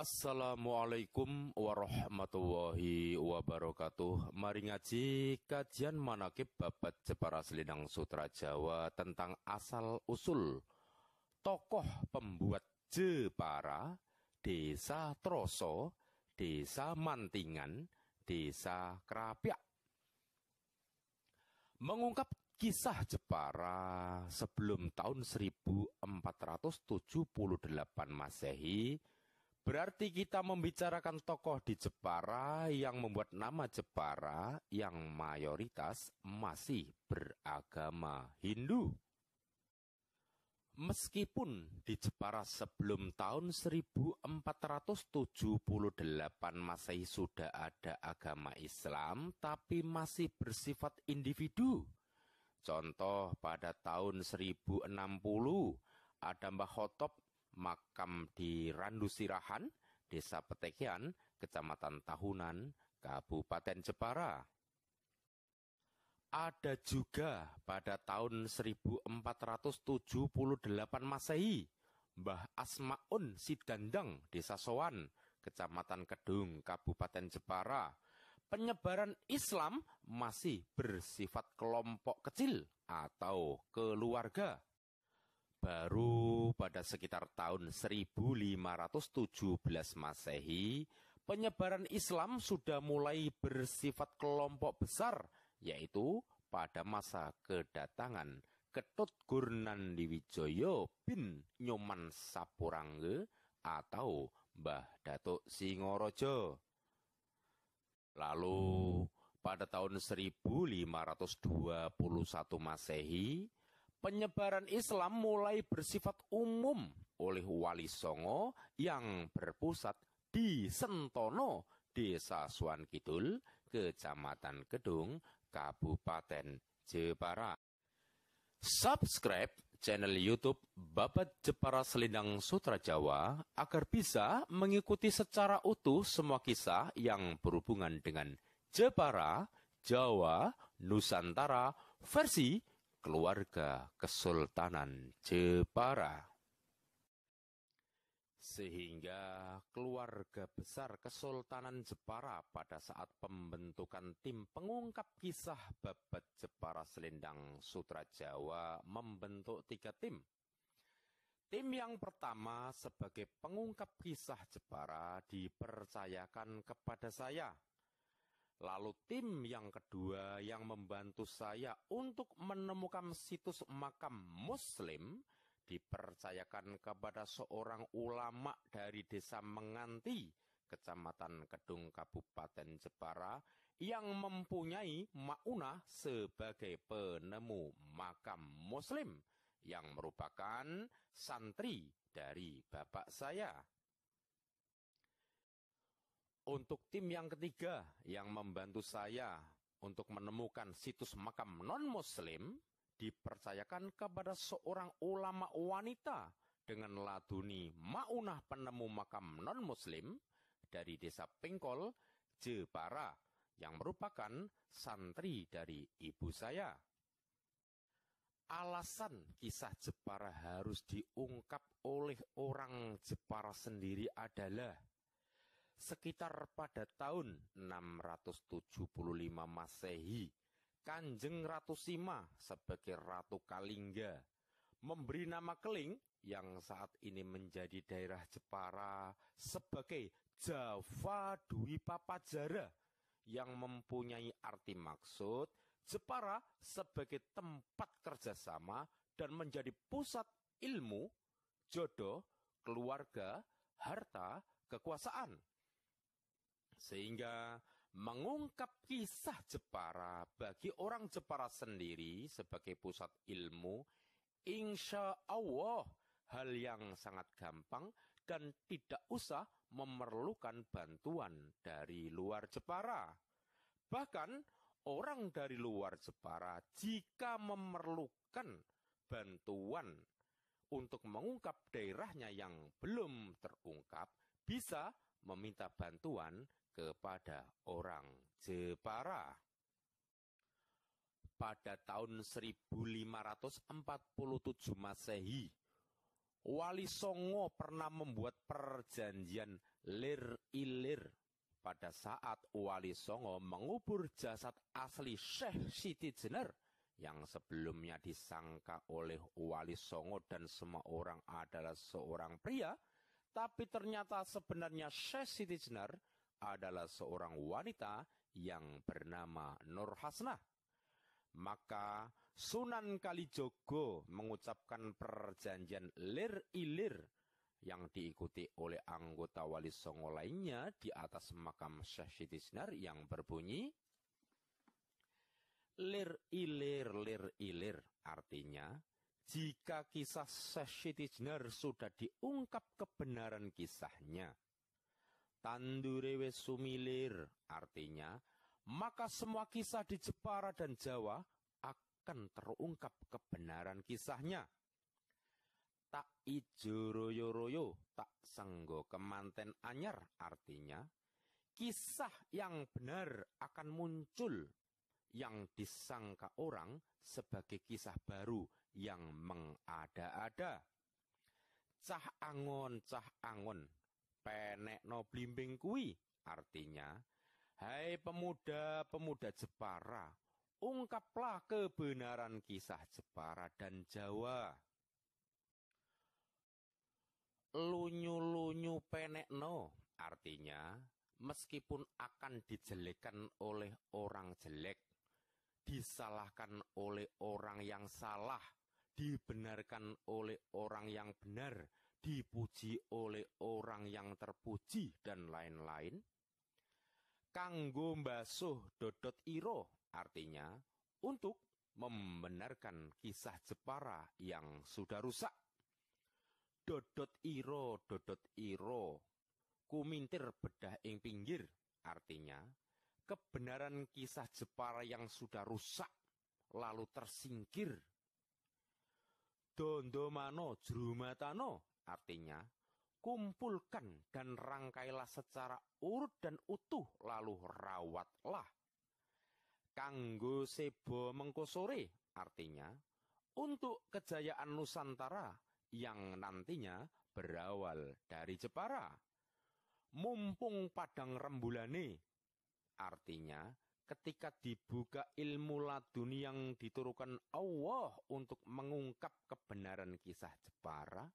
Assalamualaikum warahmatullahi wabarakatuh. Mari ngaji kajian manakib babat Jepara Selendang Sutra Jawa tentang asal-usul tokoh pembuat Jepara, Desa Troso, Desa Mantingan, Desa Krapyak. Mengungkap kisah Jepara sebelum tahun 1478 Masehi, berarti kita membicarakan tokoh di Jepara yang membuat nama Jepara yang mayoritas masih beragama Hindu. Meskipun di Jepara sebelum tahun 1478 Masehi sudah ada agama Islam, tapi masih bersifat individu. Contoh pada tahun 1060 ada Mbah Khotob makam di Randu Sirahan, Desa Petekian, Kecamatan Tahunan, Kabupaten Jepara. Ada juga pada tahun 1478 Masehi, Mbah Asmaun Sidandang, Desa Sowan, Kecamatan Kedung, Kabupaten Jepara. Penyebaran Islam masih bersifat kelompok kecil atau keluarga. Baru pada sekitar tahun 1517 Masehi, penyebaran Islam sudah mulai bersifat kelompok besar, yaitu pada masa kedatangan Ketut Gurnandiwijoyo bin Nyoman Sapurangge atau Mbah Datuk Singorojo. Lalu pada tahun 1521 Masehi, penyebaran Islam mulai bersifat umum oleh Wali Songo yang berpusat di Sentono, Desa Suwan Kidul, Kecamatan Kedung, Kabupaten Jepara. Subscribe channel YouTube Babat Jepara Selendang Sutra Jawa agar bisa mengikuti secara utuh semua kisah yang berhubungan dengan Jepara, Jawa, Nusantara versi keluarga Kesultanan Jepara. Sehingga keluarga besar Kesultanan Jepara pada saat pembentukan tim pengungkap kisah babat Jepara Selendang Sutra Jawa membentuk 3 tim. Tim yang pertama sebagai pengungkap kisah Jepara dipercayakan kepada saya. Lalu tim yang kedua yang membantu saya untuk menemukan situs makam Muslim dipercayakan kepada seorang ulama dari Desa Menganti, Kecamatan Kedung, Kabupaten Jepara, yang mempunyai maunah sebagai penemu makam Muslim, yang merupakan santri dari bapak saya. Untuk tim yang ketiga yang membantu saya untuk menemukan situs makam non-Muslim, dipercayakan kepada seorang ulama wanita dengan laduni maunah penemu makam non-Muslim dari Desa Pengkol, Jepara, yang merupakan santri dari ibu saya. Alasan kisah Jepara harus diungkap oleh orang Jepara sendiri adalah sekitar pada tahun 675 Masehi, Kanjeng Ratu Sima sebagai Ratu Kalingga memberi nama Keling yang saat ini menjadi daerah Jepara sebagai Java Dwi Papajara, yang mempunyai arti maksud Jepara sebagai tempat kerjasama dan menjadi pusat ilmu, jodoh, keluarga, harta, kekuasaan. Sehingga mengungkap kisah Jepara bagi orang Jepara sendiri sebagai pusat ilmu, insya Allah hal yang sangat gampang dan tidak usah memerlukan bantuan dari luar Jepara. Bahkan orang dari luar Jepara jika memerlukan bantuan untuk mengungkap daerahnya yang belum terungkap, bisa meminta bantuan kepada orang Jepara. Pada tahun 1547 Masehi, Wali Songo pernah membuat perjanjian lir-ilir pada saat Wali Songo mengubur jasad asli Syekh Siti Jenar yang sebelumnya disangka oleh Wali Songo dan semua orang adalah seorang pria, tapi ternyata sebenarnya Syekh Siti Jenar adalah seorang wanita yang bernama Nur Hasnah. Maka Sunan Kalijogo mengucapkan perjanjian lir-ilir yang diikuti oleh anggota Wali Songo lainnya di atas makam Syekh Siti Jenar yang berbunyi lir-ilir, lir-ilir, artinya jika kisah Syekh Siti Jenar sudah diungkap kebenaran kisahnya. Tandure wis sumilir, artinya maka semua kisah di Jepara dan Jawa akan terungkap kebenaran kisahnya. Tak ijo royo-royo, tak senggo kemanten anyar, artinya kisah yang benar akan muncul yang disangka orang sebagai kisah baru yang mengada-ada. Cah angon, penekno blimbing kui, artinya hai pemuda-pemuda Jepara, ungkaplah kebenaran kisah Jepara dan Jawa. Lunyu-lunyu penekno, artinya meskipun akan dijelekkan oleh orang jelek, disalahkan oleh orang yang salah, dibenarkan oleh orang yang benar, dipuji oleh orang yang terpuji, dan lain-lain. Kanggo mbasuh dodot iro, artinya untuk membenarkan kisah Jepara yang sudah rusak. Dodot iro, kumintir bedah ing pinggir, artinya kebenaran kisah Jepara yang sudah rusak lalu tersingkir. Dondomano jrumatano, artinya kumpulkan dan rangkailah secara urut dan utuh lalu rawatlah. Kanggo sebo mengko sore, artinya untuk kejayaan Nusantara yang nantinya berawal dari Jepara. Mumpung padang rembulane, artinya ketika dibuka ilmu laduni yang diturunkan Allah untuk mengungkap kebenaran kisah Jepara.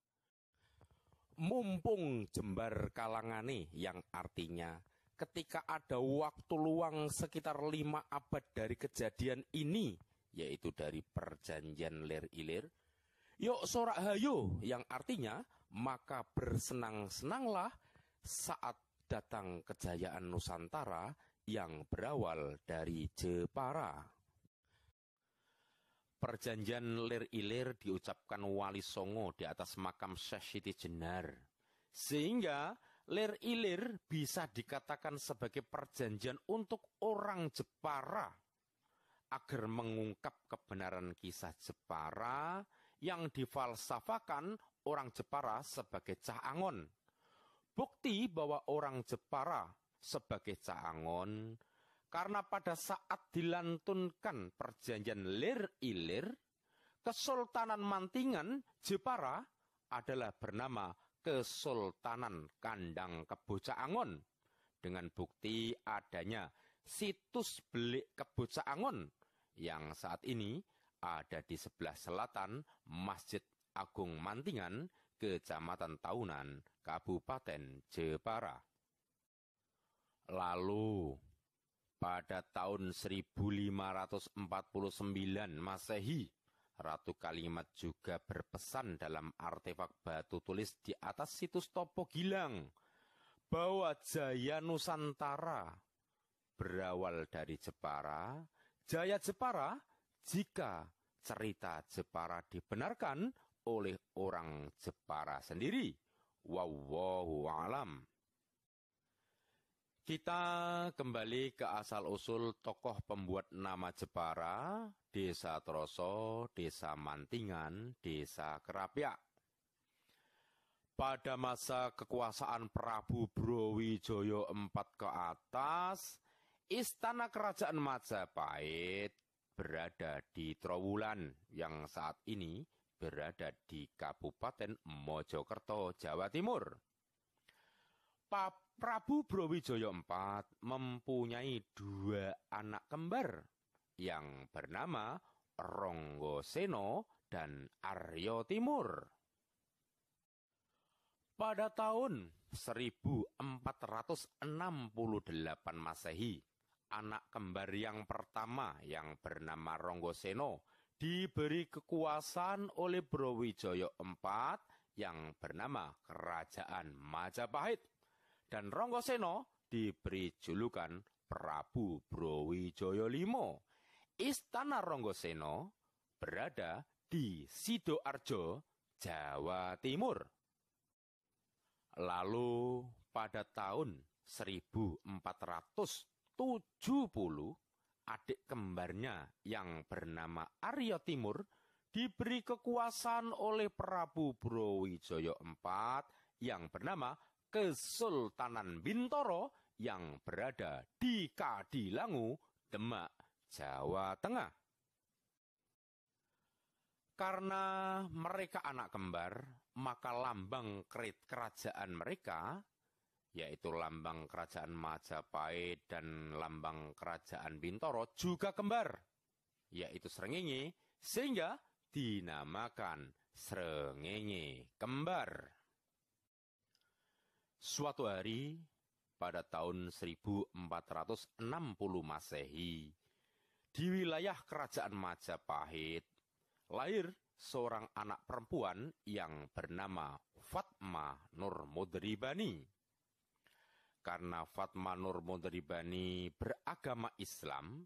Mumpung jembar kalangane, yang artinya ketika ada waktu luang sekitar 5 abad dari kejadian ini, yaitu dari perjanjian lir-ilir, yuk sorak hayo, yang artinya maka bersenang-senanglah saat datang kejayaan Nusantara yang berawal dari Jepara. Perjanjian lir-ilir diucapkan Wali Songo di atas makam Syekh Siti Jenar, sehingga lir-ilir bisa dikatakan sebagai perjanjian untuk orang Jepara agar mengungkap kebenaran kisah Jepara yang difalsafakan orang Jepara sebagai cah angon. Bukti bahwa orang Jepara sebagai cah angon karena pada saat dilantunkan perjanjian lir-ilir, Kesultanan Mantingan Jepara adalah bernama Kesultanan Kandang Kebo Cak Angon, dengan bukti adanya situs Belik Kebo Cak Angon yang saat ini ada di sebelah selatan Masjid Agung Mantingan, Kecamatan Taunan, Kabupaten Jepara. Lalu pada tahun 1549 Masehi, Ratu Kalimat juga berpesan dalam artefak batu tulis di atas situs Topo Gilang bahwa Jaya Nusantara berawal dari Jepara, Jaya Jepara jika cerita Jepara dibenarkan oleh orang Jepara sendiri. Wallahu a'lam. Kita kembali ke asal-usul tokoh pembuat nama Jepara, Desa Troso, Desa Mantingan, Desa Kerapia. Pada masa kekuasaan Prabu Brawijaya IV ke atas, istana kerajaan Majapahit berada di Trowulan yang saat ini berada di Kabupaten Mojokerto, Jawa Timur. Prabu Brawijaya IV mempunyai 2 anak kembar yang bernama Ronggoseno dan Arya Timur. Pada tahun 1468 Masehi, anak kembar yang pertama yang bernama Ronggoseno diberi kekuasaan oleh Brawijaya IV yang bernama Kerajaan Majapahit, dan Ronggoseno diberi julukan Prabu Brawijaya V. Istana Ronggoseno berada di Sidoarjo, Jawa Timur. Lalu pada tahun 1470, adik kembarnya yang bernama Arya Timur diberi kekuasaan oleh Prabu Brawijaya IV yang bernama Kesultanan Bintoro yang berada di Kadilangu, Demak, Jawa Tengah. Karena mereka anak kembar, maka lambang kerajaan mereka, yaitu lambang kerajaan Majapahit dan lambang kerajaan Bintoro juga kembar, yaitu srengenge, sehingga dinamakan srengenge kembar. Suatu hari pada tahun 1460 Masehi, di wilayah kerajaan Majapahit, lahir seorang anak perempuan yang bernama Fatma Nur Modribani. Karena Fatma Nur Modribani beragama Islam,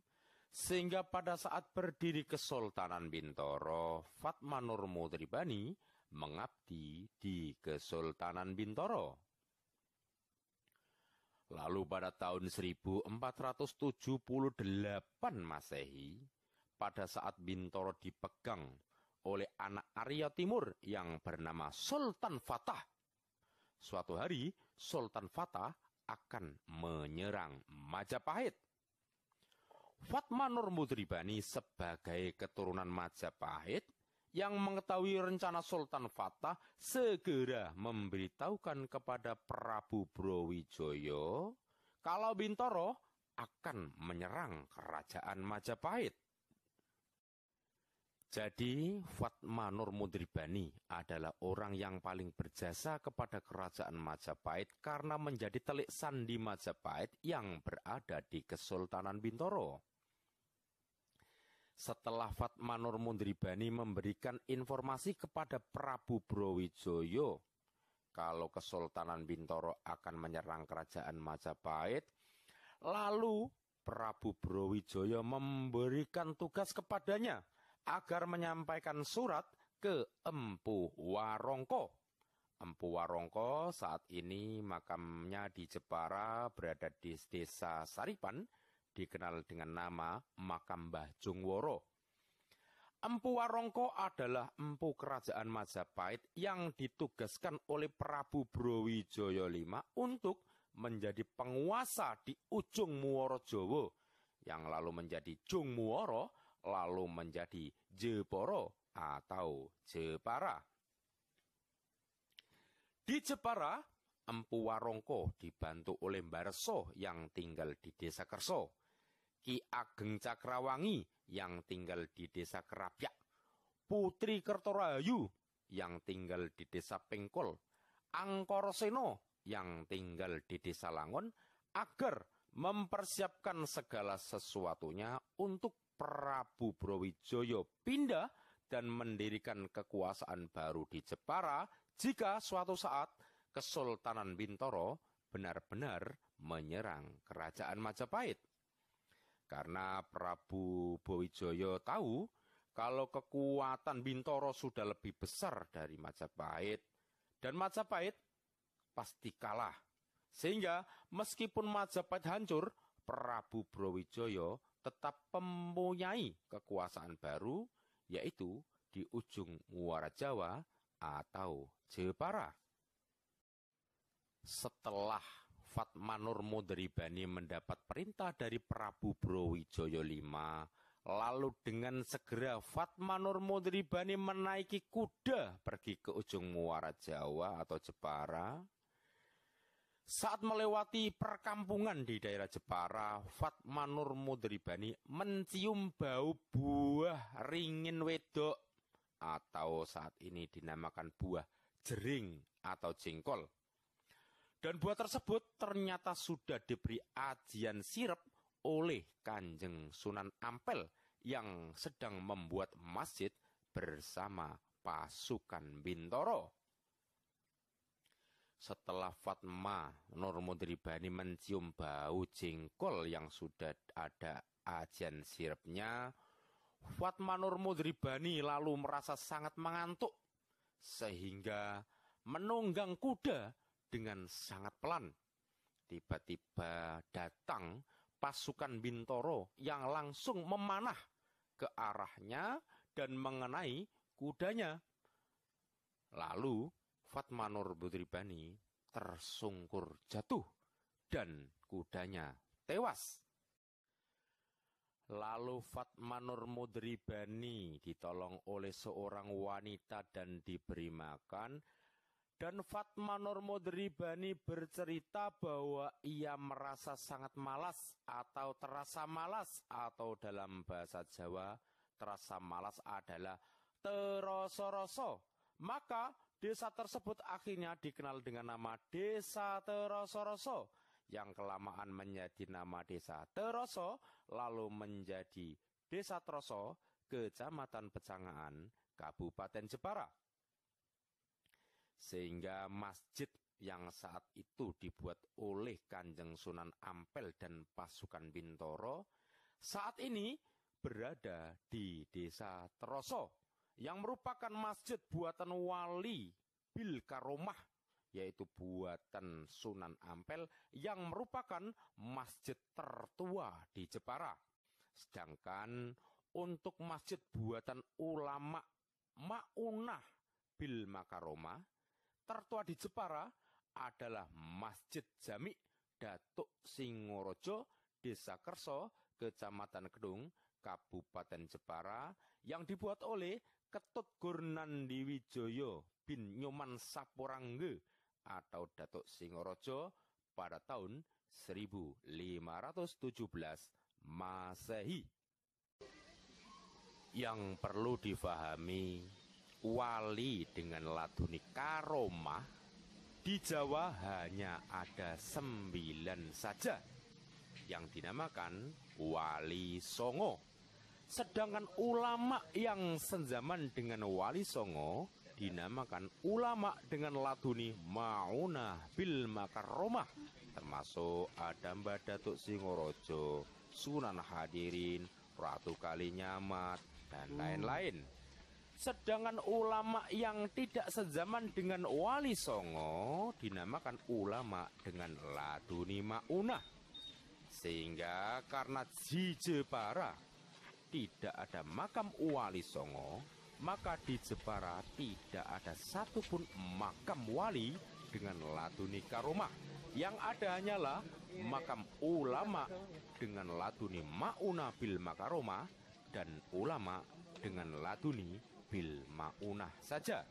sehingga pada saat berdiri Kesultanan Bintoro, Fatma Nur Modribani mengabdi di Kesultanan Bintoro. Lalu pada tahun 1478 Masehi, pada saat Bintoro dipegang oleh anak Arya Timur yang bernama Sultan Fatah, suatu hari Sultan Fatah akan menyerang Majapahit. Fatma Nur Modribani sebagai keturunan Majapahit yang mengetahui rencana Sultan Fatah segera memberitahukan kepada Prabu Brawijaya kalau Bintoro akan menyerang kerajaan Majapahit. Jadi Fatma Nur Modribani adalah orang yang paling berjasa kepada kerajaan Majapahit karena menjadi telik sandi Majapahit yang berada di Kesultanan Bintoro. Setelah Fatma Nur Modribani memberikan informasi kepada Prabu Brawijaya kalau Kesultanan Bintoro akan menyerang kerajaan Majapahit, lalu Prabu Brawijaya memberikan tugas kepadanya agar menyampaikan surat ke Empu Warongko. Empu Warongko saat ini makamnya di Jepara, berada di desa Saripan, dikenal dengan nama Makam Mbah Jungworo. Empu Warongko adalah empu kerajaan Majapahit yang ditugaskan oleh Prabu Brawijaya V untuk menjadi penguasa di ujung Muara Jawa, yang lalu menjadi Jung Muara, lalu menjadi Jepara atau Jepara. Di Jepara, Empu Warongko dibantu oleh Mbarso yang tinggal di desa Kerso, Ki Ageng Cakrawangi yang tinggal di desa Kerapyak, Putri Kertorahayu yang tinggal di desa Pengkol, Angkoroseno yang tinggal di desa Langon, agar mempersiapkan segala sesuatunya untuk Prabu Brawijaya pindah dan mendirikan kekuasaan baru di Jepara jika suatu saat Kesultanan Bintoro benar-benar menyerang kerajaan Majapahit. Karena Prabu Brawijaya tahu kalau kekuatan Bintoro sudah lebih besar dari Majapahit, dan Majapahit pasti kalah. Sehingga meskipun Majapahit hancur, Prabu Brawijaya tetap mempunyai kekuasaan baru, yaitu di ujung Muara Jawa atau Jepara. Setelah Fatma Nur Modribani mendapat perintah dari Prabu Brawijaya V, Lalu dengan segera Fatma Nur Mudribani menaiki kuda pergi ke ujung muara Jawa atau Jepara. Saat melewati perkampungan di daerah Jepara, Fatma Nur Mudribani mencium bau buah ringin wedok atau saat ini dinamakan buah jering atau jengkol. Dan buah tersebut ternyata sudah diberi ajian sirep oleh Kanjeng Sunan Ampel yang sedang membuat masjid bersama pasukan Bintoro. Setelah Fatma Nur Mudribani mencium bau jengkol yang sudah ada ajian sirepnya, Fatma Nur Mudribani lalu merasa sangat mengantuk sehingga menunggang kuda dengan sangat pelan. Tiba-tiba datang pasukan Bintoro yang langsung memanah ke arahnya dan mengenai kudanya. Lalu Fatma Nur Mudribani tersungkur jatuh dan kudanya tewas. Lalu Fatma Nur Mudribani ditolong oleh seorang wanita dan diberi makan. Dan Fatma Nur Mudribani bercerita bahwa ia merasa sangat malas atau terasa malas, atau dalam bahasa Jawa terasa malas adalah teroso-roso. Maka desa tersebut akhirnya dikenal dengan nama Desa Teroso-roso, yang kelamaan menjadi nama Desa Teroso, lalu menjadi Desa Troso, Kecamatan Pecangaan, Kabupaten Jepara. Sehingga masjid yang saat itu dibuat oleh Kanjeng Sunan Ampel dan pasukan Bintoro saat ini berada di Desa Teroso, yang merupakan masjid buatan Wali Bil Karomah, yaitu buatan Sunan Ampel, yang merupakan masjid tertua di Jepara. Sedangkan untuk masjid buatan ulama Maunah Bil Makaromah tertua di Jepara adalah Masjid Jami Datuk Singorojo, Desa Kerso, Kecamatan Kedung, Kabupaten Jepara, yang dibuat oleh Ketut Gurnandi Wijoyo bin Nyoman Sapurangge atau Datuk Singorojo pada tahun 1517 Masehi. Yang perlu difahami, wali dengan laduni karomah di Jawa hanya ada 9 saja yang dinamakan Wali Songo. Sedangkan ulama yang sezaman dengan Wali Songo dinamakan ulama dengan laduni Maunah Bil Makaromah, termasuk ada Mbah Datuk Singorojo, Sunan Hadirin, Ratu Kalinyamat, dan lain-lain. Sedangkan ulama yang tidak sezaman dengan Wali Songo dinamakan ulama dengan laduni Maunah. Sehingga karena di Jepara tidak ada makam Wali Songo, maka di Jepara tidak ada satupun makam wali dengan laduni karomah. Yang ada hanyalah makam ulama dengan laduni Maunah Bil Makaromah dan ulama dengan laduni Bil Maunah saja.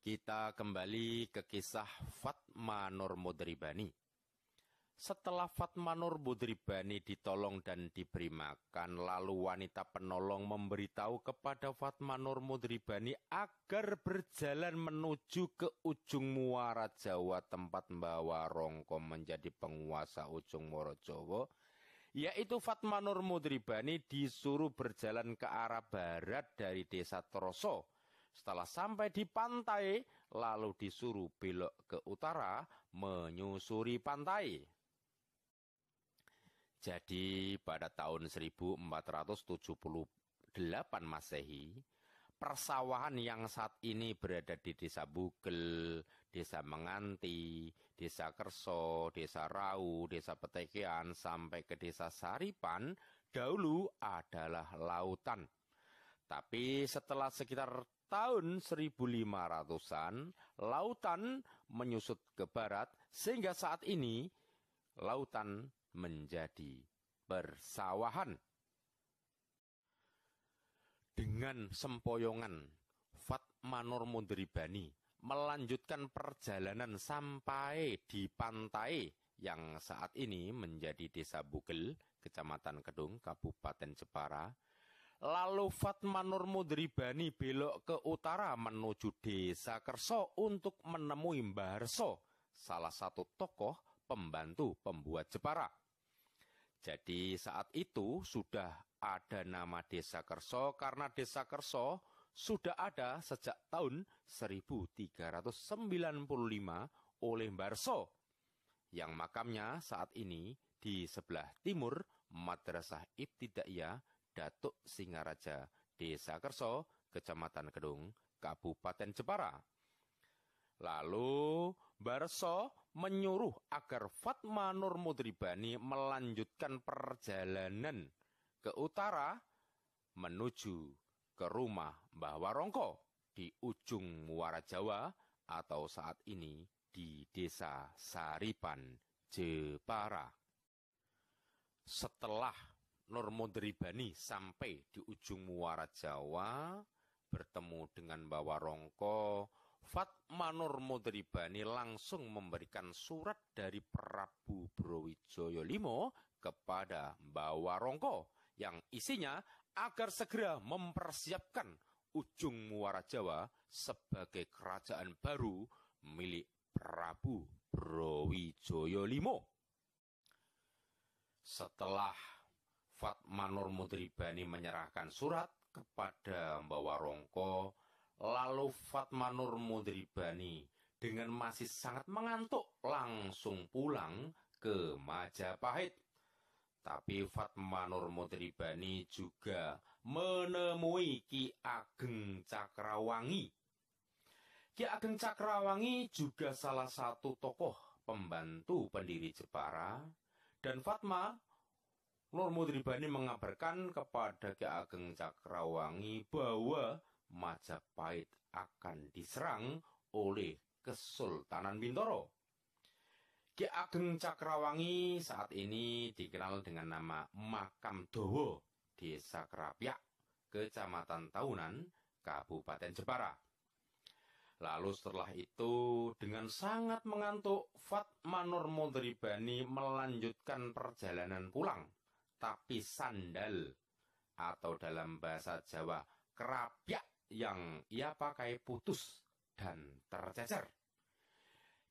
Kita kembali ke kisah Fatma Nur Mudribani. Setelah Fatma Nur Mudribani ditolong dan diberi makan, lalu wanita penolong memberitahu kepada Fatma Nur Mudribani agar berjalan menuju ke ujung muara Jawa tempat Mbah Warongko menjadi penguasa ujung muara Jawa. Yaitu Fatma Nur Mudribani disuruh berjalan ke arah barat dari Desa Troso. Setelah sampai di pantai, lalu disuruh belok ke utara menyusuri pantai. Jadi pada tahun 1478 Masehi, persawahan yang saat ini berada di Desa Bugel, Desa Menganti, Desa Kerso, Desa Rau, Desa Petekean, sampai ke Desa Saripan, dahulu adalah lautan. Tapi setelah sekitar tahun 1500-an, lautan menyusut ke barat, sehingga saat ini lautan menjadi persawahan. Dengan sempoyongan, Fatma Nur Mudribani melanjutkan perjalanan sampai di pantai yang saat ini menjadi Desa Bugel, Kecamatan Kedung, Kabupaten Jepara. Lalu Fatma Nur Mudribani belok ke utara menuju Desa Kerso untuk menemui Mbah Harso, salah satu tokoh pembantu pembuat Jepara. Jadi saat itu sudah ada nama Desa Kerso karena Desa Kerso sudah ada sejak tahun 1395 oleh Mbah Harso, yang makamnya saat ini di sebelah timur Madrasah Ibtidaiyah Datuk Singaraja, Desa Kerso, Kecamatan Kedung, Kabupaten Jepara. Lalu Mbah Harso menyuruh agar Fatma Nur Mudribani melanjutkan perjalanan ke utara menuju ke rumah Mbah Warongko di ujung Muara Jawa atau saat ini di Desa Saripan, Jepara. Setelah Nur Mudribani sampai di ujung Muara Jawa, bertemu dengan Mbah Warongko, Fatma Nur Mudribani langsung memberikan surat dari Prabu Brawijaya V kepada Mbah Warongko yang isinya agar segera mempersiapkan ujung Muara Jawa sebagai kerajaan baru milik Prabu Brawijaya V. Setelah Fatma Nur Mudribani menyerahkan surat kepada Mbah Warongko, lalu Fatma Nur Mudribani dengan masih sangat mengantuk langsung pulang ke Majapahit. Tapi Fatma Nur Mudribani juga menemui Ki Ageng Cakrawangi. Ki Ageng Cakrawangi juga salah satu tokoh pembantu pendiri Jepara, dan Fatma Nur Mudribani mengabarkan kepada Ki Ageng Cakrawangi bahwa Majapahit akan diserang oleh Kesultanan Bintoro. Ki Ageng Cakrawangi saat ini dikenal dengan nama Makam Dowo, Desa Krapyak, Kecamatan Taunan, Kabupaten Jepara. Lalu setelah itu dengan sangat mengantuk, Fatma Nur Mudribani melanjutkan perjalanan pulang. Tapi sandal atau dalam bahasa Jawa kerapyak yang ia pakai putus dan tercecer.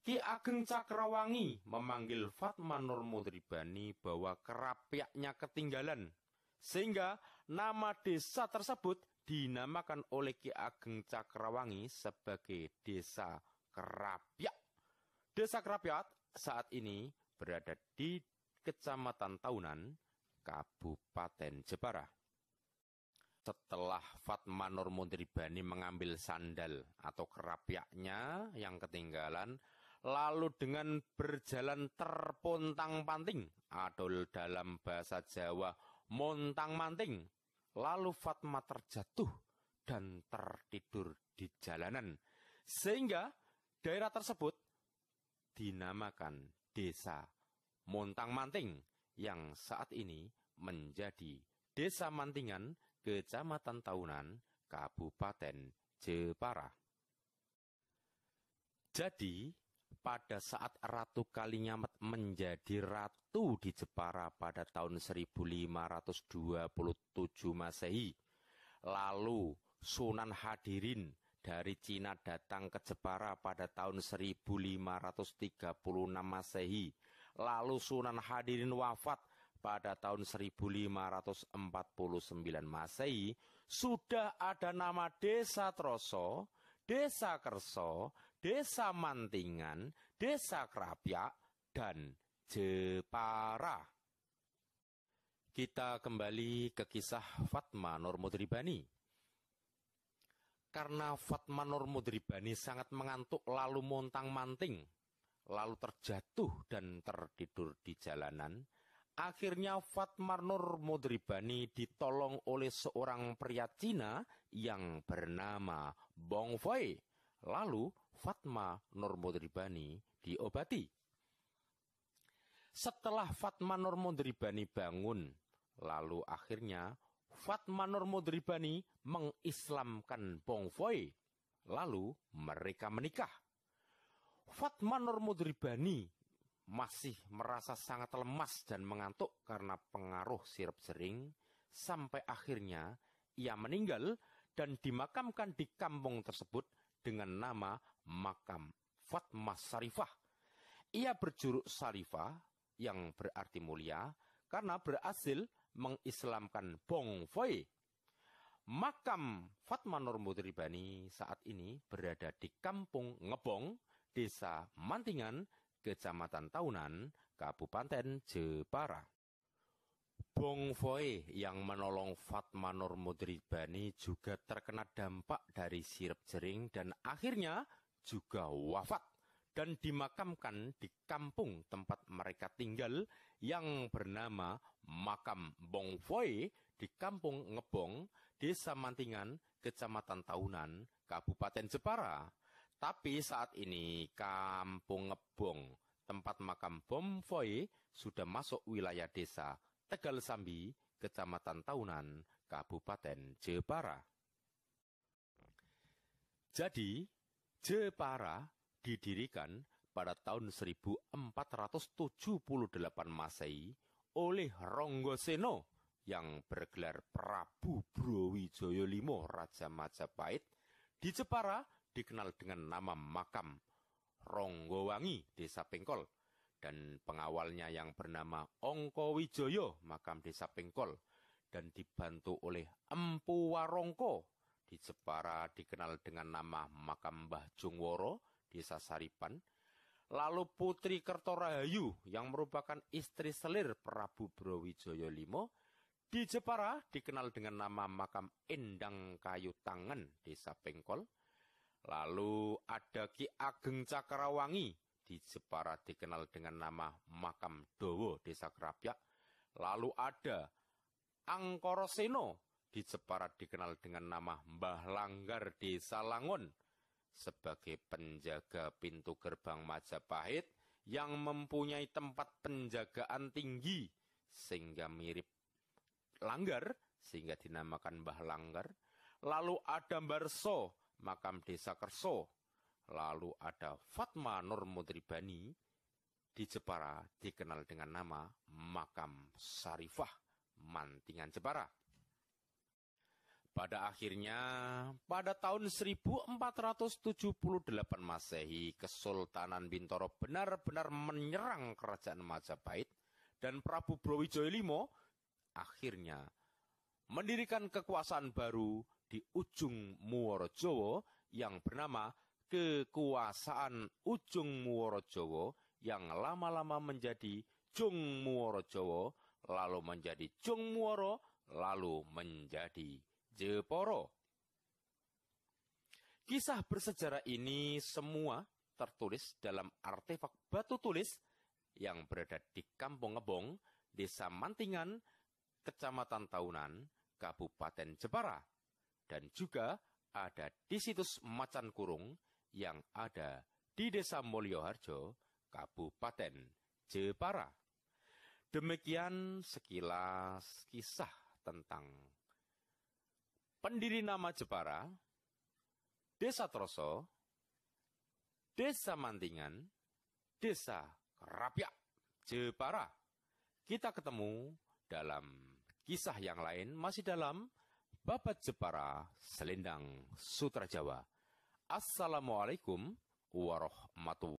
Ki Ageng Cakrawangi memanggil Fatma Nur Mudribani bahwa kerapyaknya ketinggalan, sehingga nama desa tersebut dinamakan oleh Ki Ageng Cakrawangi sebagai Desa Kerapyak. Desa Kerapyak saat ini berada di Kecamatan Taunan, Kabupaten Jepara. Setelah Fatma Nur Mudribani mengambil sandal atau kerapyaknya yang ketinggalan, lalu dengan berjalan terpontang-panting atau dalam bahasa Jawa montang-manting, lalu Fatma terjatuh dan tertidur di jalanan, sehingga daerah tersebut dinamakan Desa Montang-Manting yang saat ini menjadi Desa Mantingan, Kecamatan Taunan, Kabupaten Jepara. Jadi, pada saat Ratu Kalinyamat menjadi ratu di Jepara pada tahun 1527 Masehi, lalu Sunan Hadirin dari Cina datang ke Jepara pada tahun 1536 Masehi, lalu Sunan Hadirin wafat pada tahun 1549 Masehi, sudah ada nama Desa Troso, Desa Kerso, Desa Mantingan, Desa Krapyak, dan Jepara. Kita kembali ke kisah Fatma Nur Mudribani. Karena Fatma Nur Mudribani sangat mengantuk lalu montang-manting, lalu terjatuh dan tertidur di jalanan, akhirnya Fatma Nur Mudribani ditolong oleh seorang pria Cina yang bernama Bong Foi. Lalu Fatma Nur Mudribani diobati. Setelah Fatmanur Modribani bangun, lalu akhirnya Fatmanur Modribani mengislamkan Bongfoy. Lalu mereka menikah. Fatmanur Modribani masih merasa sangat lemas dan mengantuk karena pengaruh sirup jering, sampai akhirnya ia meninggal dan dimakamkan di kampung tersebut dengan nama makam Fatmah Sarifah. Ia berjuluk Sarifah yang berarti mulia karena berhasil mengislamkan Bongfoy. Makam Fatmanur Modribani saat ini berada di Kampung Ngebong, Desa Mantingan, Kecamatan Taunan, Kabupaten Jepara. Bongfoy yang menolong Fatmanur Modribani juga terkena dampak dari sirup jering dan akhirnya juga wafat dan dimakamkan di kampung tempat mereka tinggal yang bernama Makam Bongfoy di Kampung Ngebong, Desa Mantingan, Kecamatan Taunan, Kabupaten Jepara. Tapi saat ini Kampung Ngebong, tempat makam Bongfoy, sudah masuk wilayah desa Tegal Sambi, Kecamatan Taunan, Kabupaten Jepara. Jadi, Jepara didirikan pada tahun 1478 Masehi oleh Ronggoseno yang bergelar Prabu Brawijaya V Raja Majapahit. Di Jepara dikenal dengan nama makam Ronggowangi, Desa Pengkol, dan pengawalnya yang bernama Ongko Wijoyo, makam Desa Pengkol, dan dibantu oleh Empu Warongko. Di Jepara dikenal dengan nama makam Mbah Jongworo, Desa Saripan. Lalu Putri Kertorahayu yang merupakan istri selir Prabu Brawijaya V, di Jepara dikenal dengan nama makam Endang Kayu Tangan, Desa Pengkol. Lalu ada Ki Ageng Cakrawangi, di Jepara dikenal dengan nama makam Dowo, Desa Krapyak. Lalu ada Angkara Seno, di Jepara dikenal dengan nama Mbah Langgar, Desa Langon, sebagai penjaga pintu gerbang Majapahit yang mempunyai tempat penjagaan tinggi sehingga mirip Langgar, sehingga dinamakan Mbah Langgar. Lalu ada Mbarso, makam Desa Kerso. Lalu ada Fatmanur Modribani, di Jepara dikenal dengan nama makam Sarifah, Mantingan Jepara. Pada akhirnya, pada tahun 1478 Masehi, Kesultanan Bintoro benar-benar menyerang kerajaan Majapahit, dan Prabu Brawijaya V akhirnya mendirikan kekuasaan baru di ujung Muara Jawa yang bernama Kekuasaan Ujung Muara Jawa, yang lama-lama menjadi Jung Muara Jawa, lalu menjadi Jung Muara, lalu menjadi Jepara. Kisah bersejarah ini semua tertulis dalam artefak batu tulis yang berada di Kampung Ngebong, Desa Mantingan, Kecamatan Taunan, Kabupaten Jepara, dan juga ada di situs Macan Kurung yang ada di Desa Mulyoharjo, Kabupaten Jepara. Demikian sekilas kisah tentang pendiri nama Jepara, Desa Troso, Desa Mantingan, Desa Krapyak, Jepara. Kita ketemu dalam kisah yang lain, masih dalam Babat Jepara Selendang Sutra Jawa. Assalamualaikum warahmatullahi wabarakatuh.